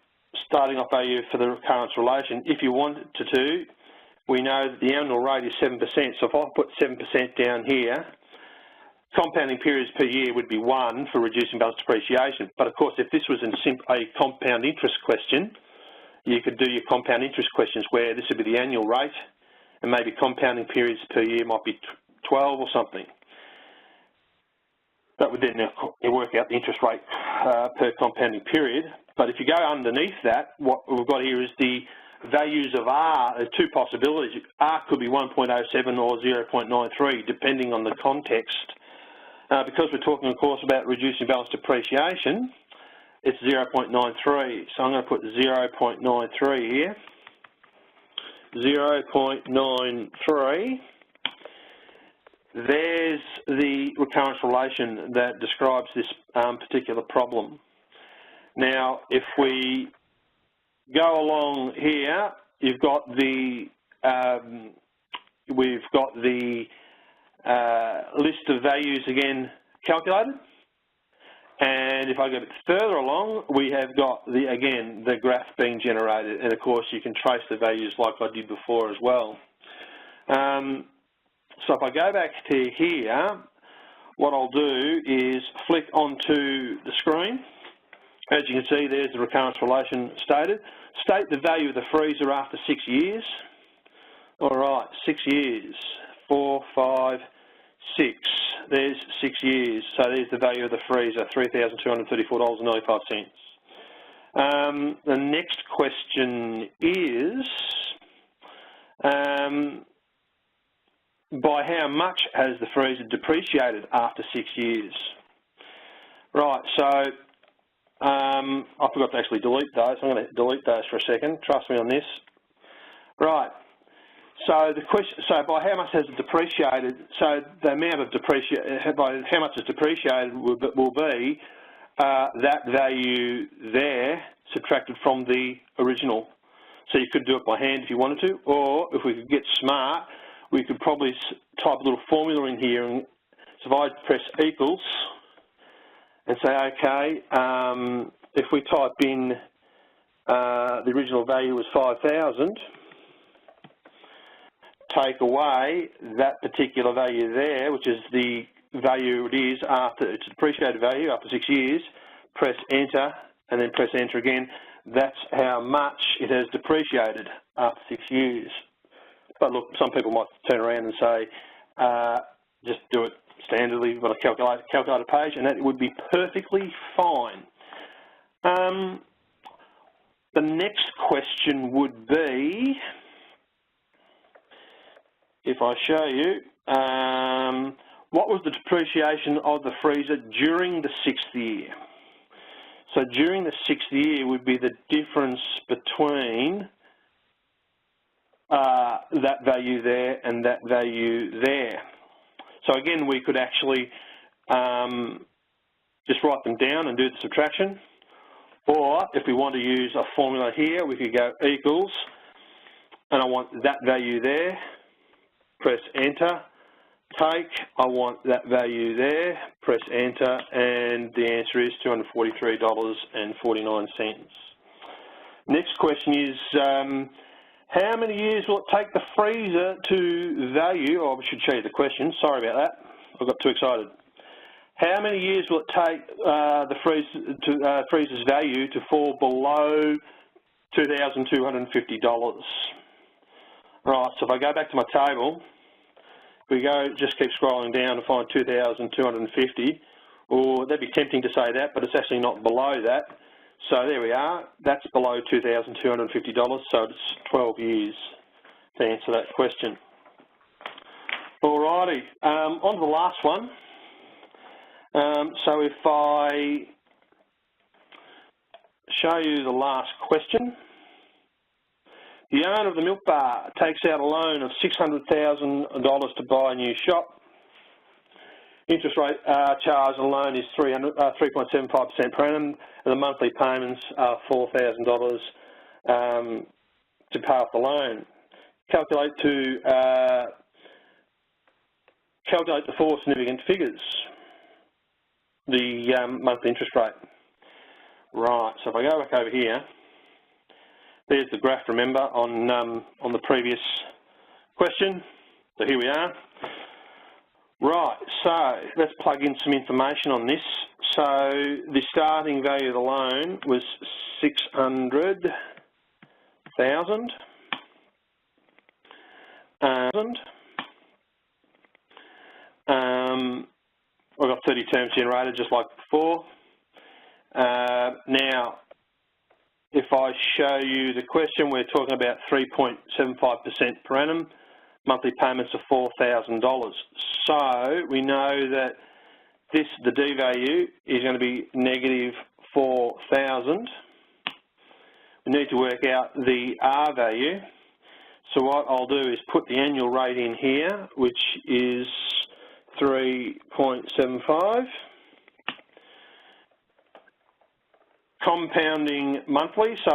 starting off value for the recurrence relation. If you wanted to, we know that the annual rate is 7%. So if I put 7% down here, compounding periods per year would be 1 for reducing balance depreciation. But of course, if this was a compound interest question, you could do your compound interest questions where this would be the annual rate and maybe compounding periods per year might be 12 or something. That would then work out the interest rate per compounding period. But if you go underneath that, what we've got here is the values of R. There's 2 possibilities. R could be 1.07 or 0.93 depending on the context. Because we're talking, of course, about reducing balance depreciation, it's 0.93. So I'm going to put 0.93 here. 0.93. There's the recurrence relation that describes this particular problem. Now, if we go along here, you've got the list of values again calculated. And if I go a bit further along, we have got, the graph being generated. And, of course, you can trace the values like I did before as well. So if I go back to here, what I'll do is flick onto the screen. As you can see, there's the recurrence relation stated. State the value of the freezer after 6 years. All right, 6 years. 4, 5, 6. There's 6 years. So there's the value of the freezer, $3,234.95. The next question is, by how much has the freezer depreciated after 6 years? Right, so I forgot to actually delete those. I'm going to delete those for a second. Trust me on this. Right. So the question, by how much has it depreciated? So the amount of by how much it's depreciated will be that value there subtracted from the original. So you could do it by hand if you wanted to, or if we could get smart, we could probably type a little formula in here. And so if I press equals and say, okay, if we type in the original value was 5,000. Take away that particular value there, which is the value it is after its depreciated value after 6 years, press enter, and then press enter again. That's how much it has depreciated after 6 years. But look, some people might turn around and say, just do it standardly. You've got a calculator page, and that would be perfectly fine. The next question would be, if I show you, what was the depreciation of the freezer during the 6th year? So during the 6th year would be the difference between that value there and that value there. So again, we could actually just write them down and do the subtraction. Or if we want to use a formula here, we could go equals, and I want that value there, press enter, take, I want that value there, press enter, and the answer is $243.49. Next question is, how many years will it take the freezer to value, or I should show you the question, sorry about that, I got too excited. How many years will it take the freezer's value to fall below $2,250? Right, so if I go back to my table, we go, just keep scrolling down to find 2,250, or that'd be tempting to say that, but it's actually not below that. So there we are, that's below $2,250, so it's 12 years to answer that question. Alrighty, on to the last one. So if I show you the last question, the owner of the milk bar takes out a loan of $600,000 to buy a new shop. Interest rate charge on the loan is 3.75% per annum, and the monthly payments are $4,000 to pay off the loan. Calculate the four significant figures. The monthly interest rate. Right, so if I go back over here, there's the graph, remember, on the previous question. So here we are. Right, so let's plug in some information on this. So the starting value of the loan was $600,000. I've got 30 terms generated just like before. Now, if I show you the question, we're talking about 3.75% per annum, monthly payments of $4,000. So we know that the D value is going to be negative 4,000. We need to work out the R value. So what I'll do is put the annual rate in here, which is 3.75. Compounding monthly, so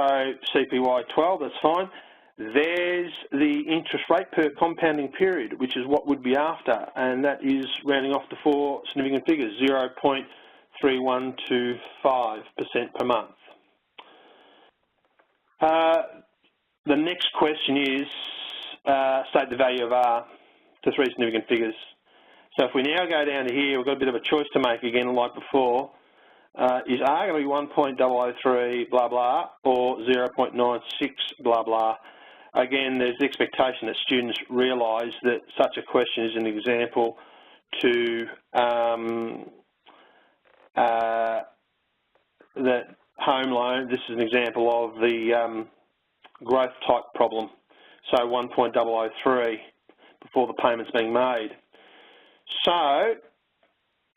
CPY 12, that's fine. There's the interest rate per compounding period, which is what would be after, and that is rounding off to four significant figures, 0.3125% per month. The next question is, state the value of R to three significant figures. So if we now go down to here, we've got a bit of a choice to make again, like before. Is R going to be 1.003 blah blah or 0.96 blah blah? Again, there's the expectation that students realise that such a question is an example to that home loan. This is an example of the growth type problem. So 1.003 before the payment's being made. So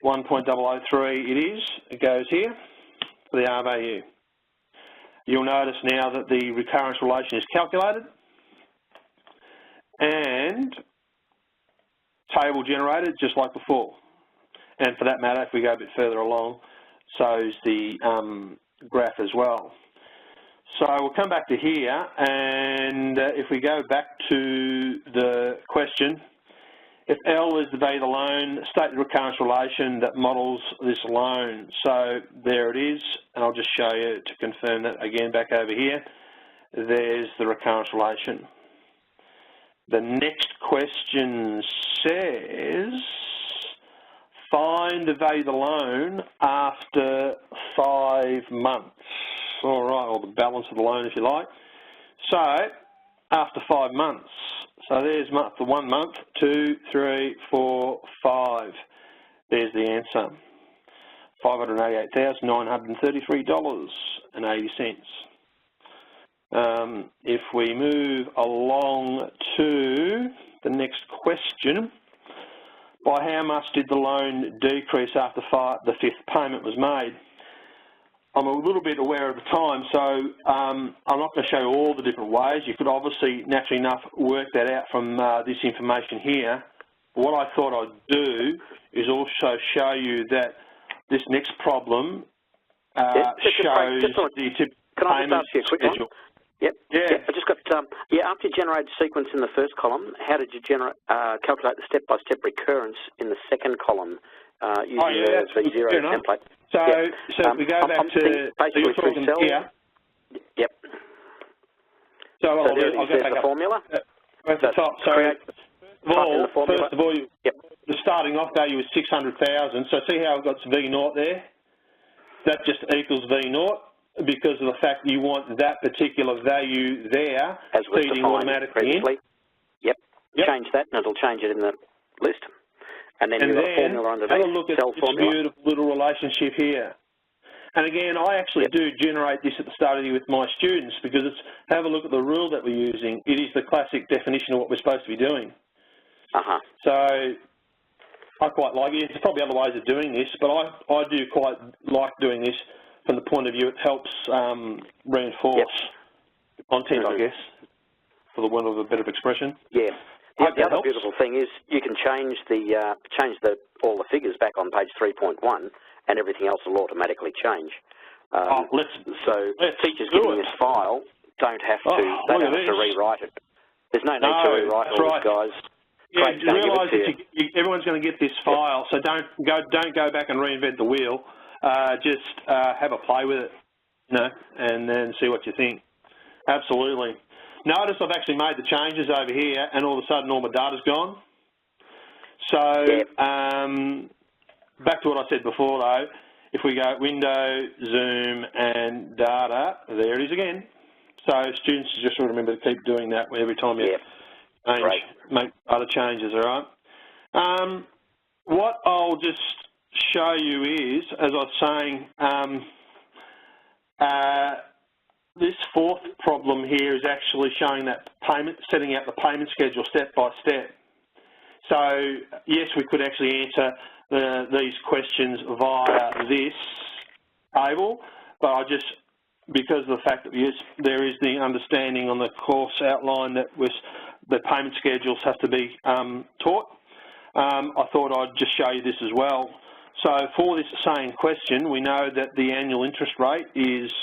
1.003 it is, it goes here for the R value. You'll notice now that the recurrence relation is calculated and table generated just like before. And for that matter, if we go a bit further along, so is the graph as well. So we'll come back to here, and if we go back to the question, If L is the value of the loan, state the recurrence relation that models this loan. So there it is, and I'll just show you to confirm that again back over here. There's the recurrence relation. The next question says, find the value of the loan after 5 months. All right, or the balance of the loan if you like. So, after 5 months. So there's the 1 month, 2, 3, 4, 5. There's the answer. $588,933.80. If we move along to the next question, by how much did the loan decrease after the 5th payment was made? I'm a little bit aware of the time, so I'm not going to show you all the different ways. You could obviously, naturally enough, work that out from this information here. What I thought I'd do is also show you that this next problem shows the typical payment schedule. Yep. Yeah. Yep. I just got, after you generate the sequence in the first column, how did you calculate the step-by-step recurrence in the second column using the V0 template? So, if we go back to, so you're talking here. Yep. So I'll go back the formula. At the top. So first of all, yep. The starting off value is 600,000. So see how I've got V0 there? That just equals V0 because of the fact that you want that particular value there feeding automatically in. Yep. Change that and it'll change it in the list. And then you've got a formula under have a look at this beautiful little relationship here. And again, I actually do generate this at the start of the year with my students because it's, have a look at the rule that we're using. It is the classic definition of what we're supposed to be doing. So I quite like it. There's probably other ways of doing this, but I do quite like doing this from the point of view it helps reinforce the content, I guess, for the want of a better expression. Yeah. The other beautiful thing is you can change all the figures back on page 3.1, and everything else will automatically change. So teachers getting this file don't have to rewrite it. There's no need to rewrite all this, guys. Yeah, realise that everyone's going to get this file, so don't go back and reinvent the wheel. Just have a play with it, and then see what you think. Absolutely. Notice I've actually made the changes over here, and all of a sudden all my data's gone. So back to what I said before, though. If we go Window, Zoom, and Data, there it is again. So students just remember to keep doing that every time you make other changes, all right? What I'll just show you is, as I was saying, this fourth problem here is actually showing that setting out the payment schedule step by step. So yes, we could actually answer these questions via this table, but because of the fact that there is the understanding on the course outline that the payment schedules have to be taught, I thought I'd just show you this as well. So for this same question, we know that the annual interest rate is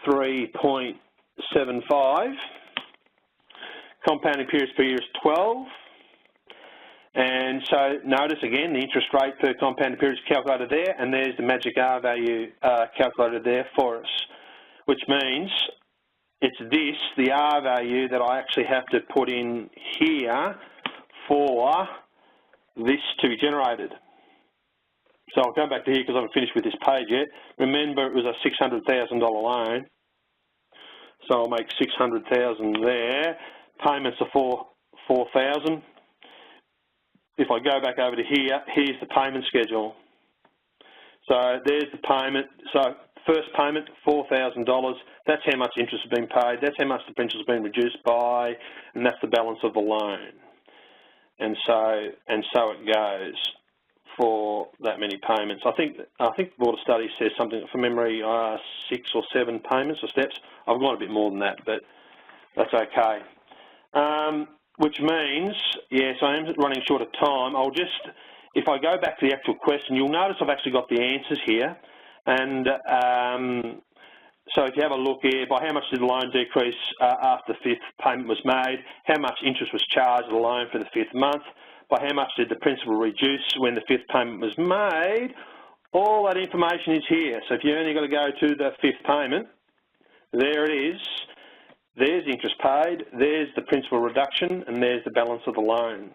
3.75. Compounding periods per year is 12. And so notice again the interest rate per compounding period is calculated there, and there's the magic R value calculated there for us, which means it's the R value that I actually have to put in here for this to be generated. So I'll go back to here because I haven't finished with this page yet. Remember, it was a $600,000 loan. So I'll make 600,000 there. Payments are $4,000. If I go back over to here, here's the payment schedule. So there's the payment. So first payment, $4,000. That's how much interest has been paid. That's how much the principal has been reduced by, and that's the balance of the loan. And so it goes for that many payments. I think the Board of Studies says something from memory, 6 or 7 payments or steps. I've gone a bit more than that, but that's okay. Which means, yes, I am running short of time. If I go back to the actual question, you'll notice I've actually got the answers here. And so if you have a look here, by how much did the loan decrease after the 5th payment was made, how much interest was charged on the loan for the 5th month, by how much did the principal reduce when the fifth payment was made. All that information is here. So if you only got to go to the fifth payment, there it is. There's interest paid, there's the principal reduction, and there's the balance of the loan.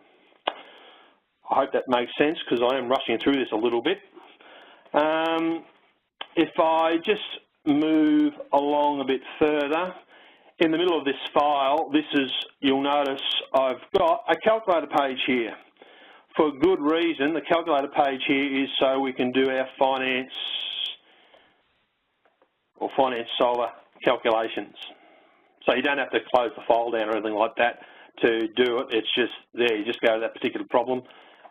I hope that makes sense because I am rushing through this a little bit. If I just move along a bit further, in the middle of this file, you'll notice I've got a calculator page here. For good reason, the calculator page here is so we can do our finance solver calculations. So you don't have to close the file down or anything like that to do it. It's just there. You just go to that particular problem.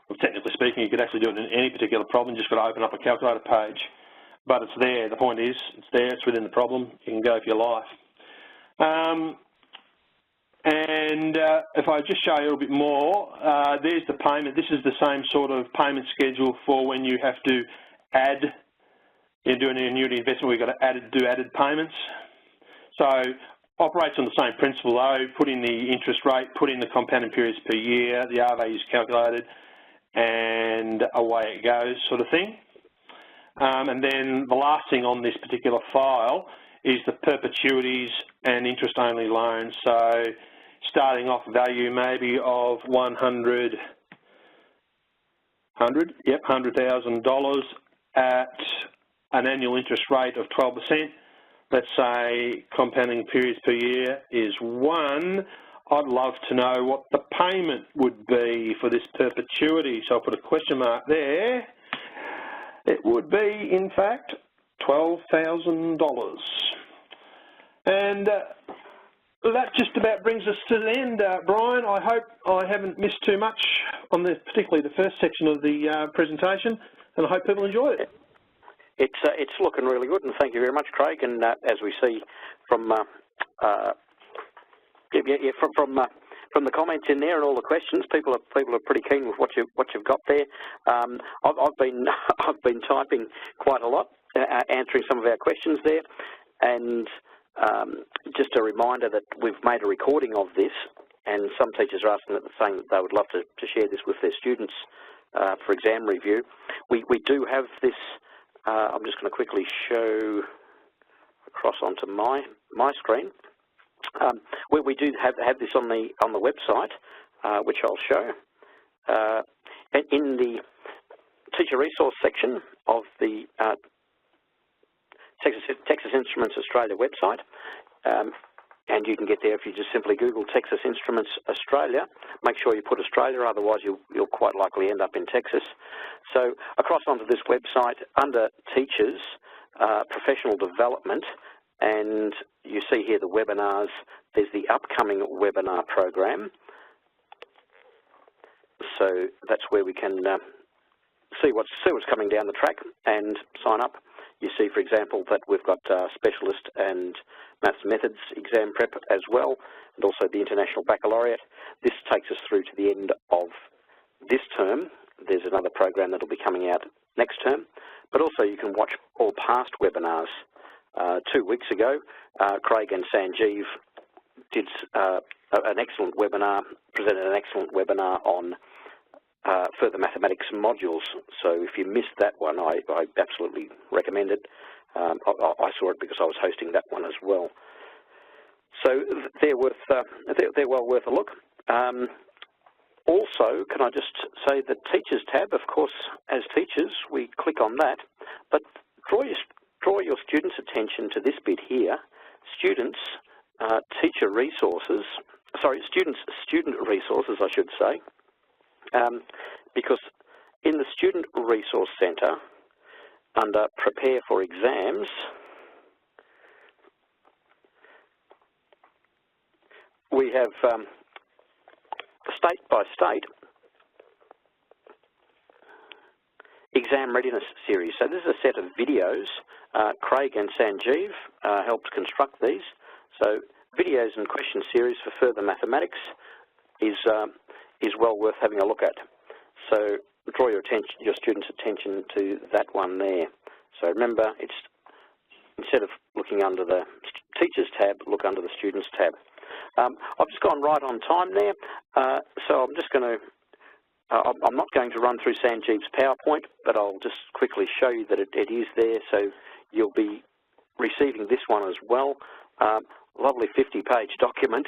Well, technically speaking, you could actually do it in any particular problem. You just got to open up a calculator page. But it's there. The point is, it's there. It's within the problem. You can go for your life. If I just show you a little bit more, there's the payment. This is the same sort of payment schedule for when you have to add. You're doing an annuity investment. We've got to do added payments. So operates on the same principle though. Put in the interest rate, put in the compounding periods per year. The R value is calculated, and away it goes, sort of thing. And then the last thing on this particular file is the perpetuities and interest-only loans. So starting off value maybe of $100,000 at an annual interest rate of 12%. Let's say compounding periods per year is 1. I'd love to know what the payment would be for this perpetuity. So I'll put a question mark there. It would be, in fact, $12,000. And that just about brings us to the end, Brian. I hope I haven't missed too much on particularly the first section of the presentation, and I hope people enjoyed it. It's looking really good, and thank you very much, Craig. And as we see from from the comments in there and all the questions, people are pretty keen with what you've got there. I've been typing quite a lot, answering some of our questions there, and just a reminder that we've made a recording of this, and some teachers are asking saying that they would love to share this with their students for exam review. We do have this. I'm just going to quickly show across onto my screen. We do have this on the website, which I'll show. In the teacher resource section of the Texas Instruments Australia website, and you can get there if you just simply Google Texas Instruments Australia. Make sure you put Australia, otherwise you'll quite likely end up in Texas. So across onto this website, under Teachers, Professional Development, and you see here the webinars. There's the upcoming webinar program. So that's where we can see what's coming down the track and sign up. You see, for example, that we've got Specialist and Maths Methods exam prep as well, and also the International Baccalaureate. This takes us through to the end of this term. There's another program that will be coming out next term, but also you can watch all past webinars. 2 weeks ago, Craig and Sanjeev did an excellent webinar, presented an excellent webinar on Further Mathematics modules. So if you missed that one, I absolutely recommend it. I saw it because I was hosting that one as well. So they're well worth a look. Also, can I just say the Teachers tab, of course, as teachers, we click on that, but draw your students' attention to this bit here, student resources, I should say, because in the Student Resource Centre, under Prepare for Exams, we have state by state exam readiness series. So this is a set of videos. Craig and Sanjeev helped construct these. So videos and question series for Further Mathematics is well worth having a look at. So draw your students' attention to that one there. So remember, it's instead of looking under the Teachers tab, look under the Students tab. I've just gone right on time there, so I'm just going to I'm not going to run through Sanjeev's PowerPoint, but I'll just quickly show you that it is there, so you'll be receiving this one as well. Lovely 50-page document,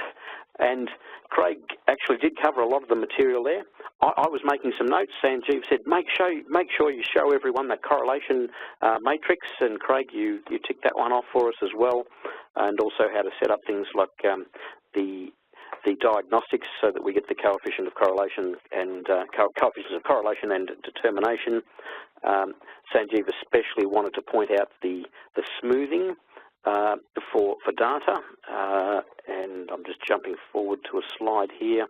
and Craig actually did cover a lot of the material there. I was making some notes. Sanjeev said, make sure you show everyone that correlation matrix, and Craig, you ticked that one off for us as well, and also how to set up things like the diagnostics so that we get the coefficient of correlation and coefficients of correlation and determination. Sanjeev especially wanted to point out the smoothing for data, and I'm just jumping forward to a slide here,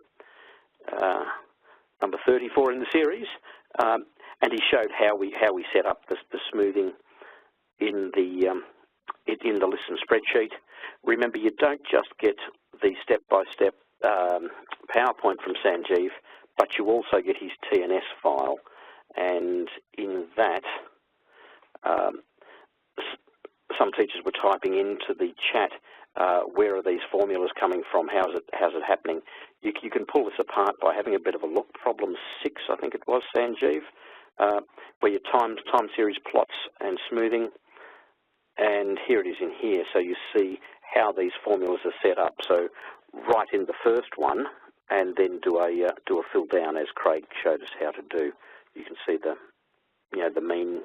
number 34 in the series, and he showed how we set up the smoothing in the listen spreadsheet. Remember, you don't just get the step-by-step PowerPoint from Sanjeev, but you also get his TNS file, and in that, some teachers were typing into the chat, where are these formulas coming from, how's it happening? You can pull this apart by having a bit of a look. Problem 6, I think it was, Sanjeev, where your time series plots and smoothing, and here it is in here, so you see how these formulas are set up. So write in the first one, and then do a fill down, as Craig showed us how to do. You can see the mean,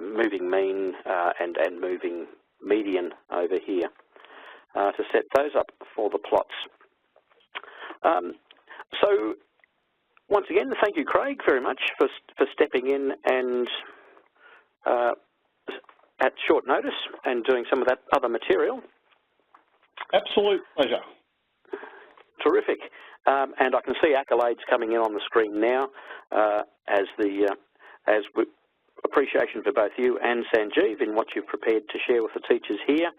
moving mean and moving median over here to set those up for the plots. So once again, thank you, Craig, very much for stepping in and at short notice and doing some of that other material. Absolute pleasure. Terrific. And I can see accolades coming in on the screen now as appreciation for both you and Sanjeev in what you've prepared to share with the teachers here.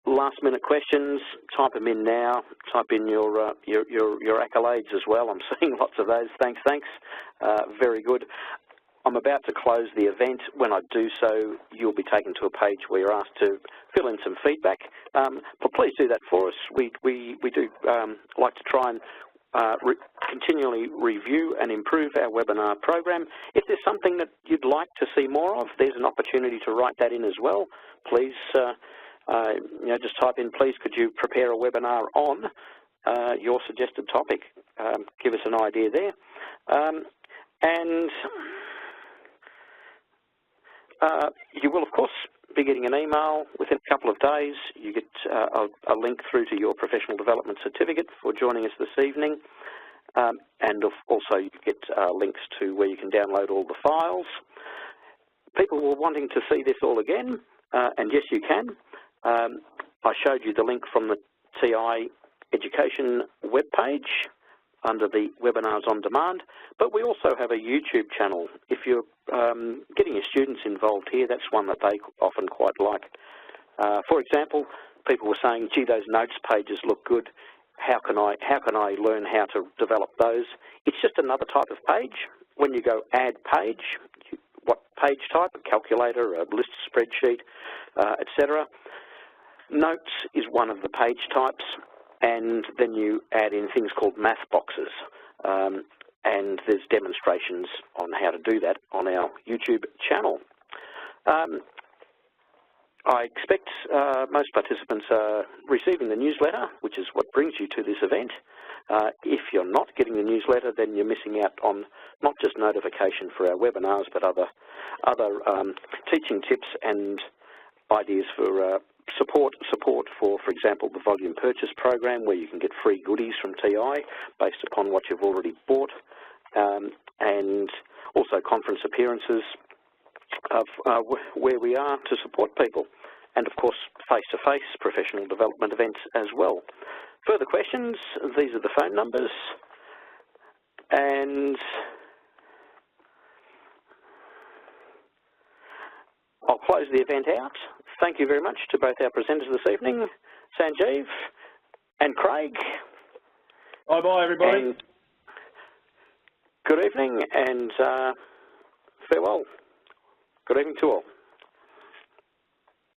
Last minute questions, type them in now. Type in your accolades as well. I'm seeing lots of those. Thanks. Very good. I'm about to close the event. When I do so, you'll be taken to a page where you're asked to fill in some feedback. But please do that for us. We do like to try and continually review and improve our webinar program. If there's something that you'd like to see more of, there's an opportunity to write that in as well. Please, just type in, please could you prepare a webinar on your suggested topic. Give us an idea there. And you will, of course, be getting an email within a couple of days. You get a link through to your professional development certificate for joining us this evening. And also you get links to where you can download all the files. People were wanting to see this all again, and yes, you can. I showed you the link from the TI Education webpage under the Webinars on Demand, but we also have a YouTube channel. If you're getting your students involved here, that's one that they often quite like. For example, people were saying, gee, those notes pages look good. How can I learn how to develop those? It's just another type of page. When you go add page, what page type? A calculator, a list spreadsheet, etc. Notes is one of the page types, and then you add in things called math boxes. And there's demonstrations on how to do that on our YouTube channel. I expect most participants are receiving the newsletter, which is what brings you to this event. If you're not getting the newsletter, then you're missing out on not just notification for our webinars, but other teaching tips and ideas for support for example, the volume purchase program, where you can get free goodies from TI based upon what you've already bought, and also conference appearances of where we are to support people, and of course face-to-face professional development events as well. Further questions, these are the phone numbers, and I'll close the event out. Thank you very much to both our presenters this evening, Sanjeev and Craig. Bye-bye, everybody. And good evening and farewell. Good evening to all.